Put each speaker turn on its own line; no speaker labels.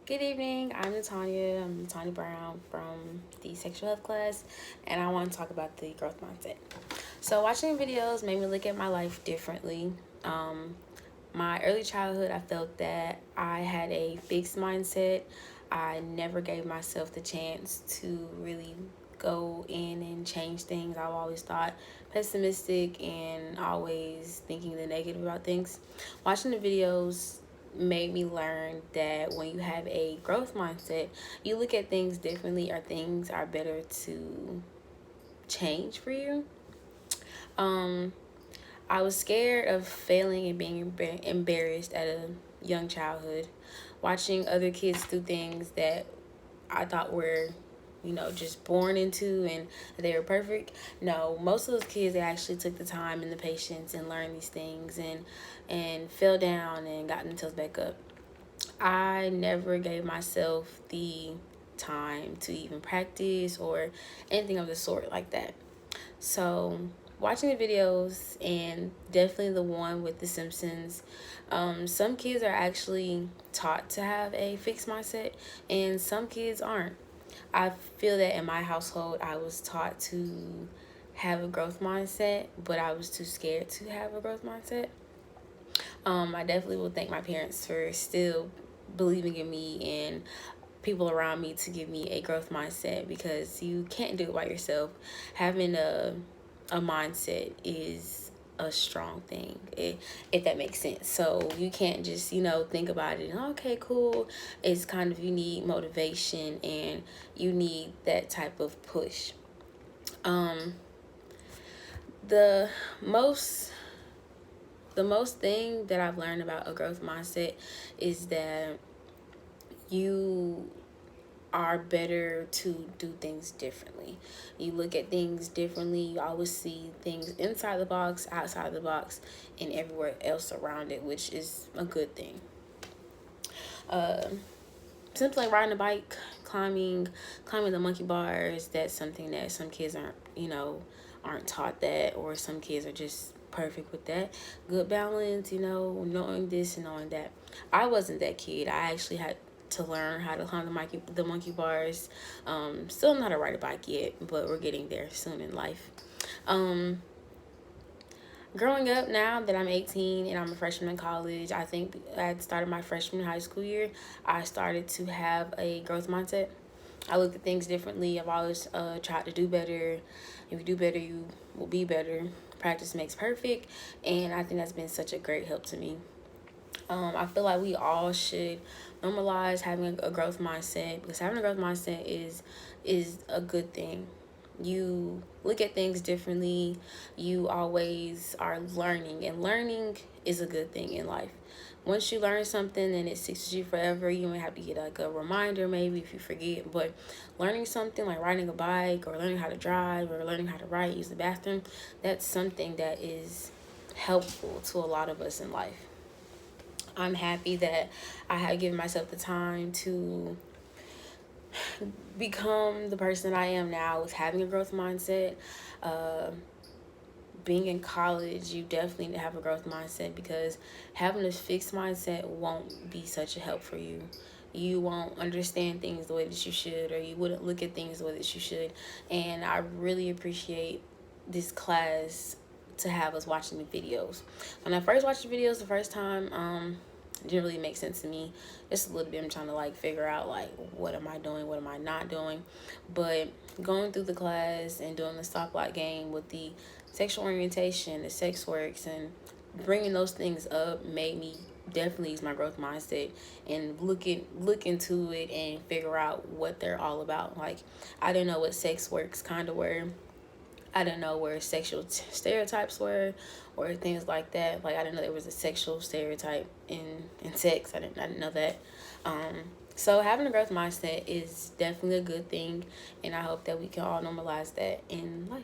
Good evening. I'm Natanya. I'm Natanya Brown from the sexual health class, and I want to talk about the growth mindset. So, watching videos made me look at my life differently. Um, my early childhood, I felt that I had a fixed mindset. I never gave myself the chance to really go in and change things. I've always thought pessimistic and always thinking the negative about things. Watching the videos made me learn that when you have a growth mindset, you look at things differently, or things are better to change for you. Um, I was scared of failing and being embarrassed at a young childhood, watching other kids do things that I thought were, just born into and they were perfect. No, most of those kids, they actually took the time and the patience and learned these things and fell down and got themselves back up. I never gave myself the time to even practice or anything of the sort like that. So, watching the videos, and definitely the one with The Simpsons, some kids are actually taught to have a fixed mindset, and some kids aren't. I feel that in my household, I was taught to have a growth mindset, but I was too scared to have a growth mindset. I definitely will thank my parents for still believing in me and people around me to give me a growth mindset, because you can't do it by yourself. Having a mindset is a strong thing, if that makes sense. So you can't just think about it and okay, cool. It's kind of, you need motivation and you need that type of push. um the most the most thing that I've learned about a growth mindset is that you are better to do things differently. You look at things differently. You always see things inside the box, outside the box, and everywhere else around it, which is a good thing. Uh, Simply like riding a bike, climbing the monkey bars. That's something that some kids aren't taught that, or some kids are just perfect with that. Good balance, knowing this and knowing that. I wasn't that kid. I actually had to learn how to climb the monkey bars. Still not how to ride a bike yet, but we're getting there soon in life. Um, Growing up, now that I'm 18 and I'm a freshman in college, I think at the start of my freshman high school year, I started to have a growth mindset. I looked at things differently. I've always tried to do better. If you do better, you will be better. Practice makes perfect, and I think that's been such a great help to me. I feel like we all should normalize having a growth mindset, because having a growth mindset is a good thing. You look at things differently. You always are learning, and learning is a good thing in life. Once you learn something and it sticks with you forever, you may have to get like a reminder maybe if you forget. But learning something like riding a bike, or learning how to drive, or learning how to write, use the bathroom, that's something that is helpful to a lot of us in life. I'm happy that I have given myself the time to become the person that I am now with having a growth mindset. Uh, Being in college, you definitely need to have a growth mindset, because having a fixed mindset won't be such a help for you. You won't understand things the way that you should, or you wouldn't look at things the way that you should. And I really appreciate this class to have us watching the videos. When I first watched the videos the first time, it didn't really make sense to me. Just a little bit. I'm trying to like figure out like, what am I doing, what am I not doing. But going through the class and doing the stoplight game with the sexual orientation, the sex works, and bringing those things up made me definitely use my growth mindset and look into it and figure out what they're all about. Like, I didn't know what sex works kind of were. I didn't know where sexual stereotypes were, or things like that. Like, I didn't know there was a sexual stereotype in sex. I didn't know that. So having a growth mindset is definitely a good thing, and I hope that we can all normalize that in life.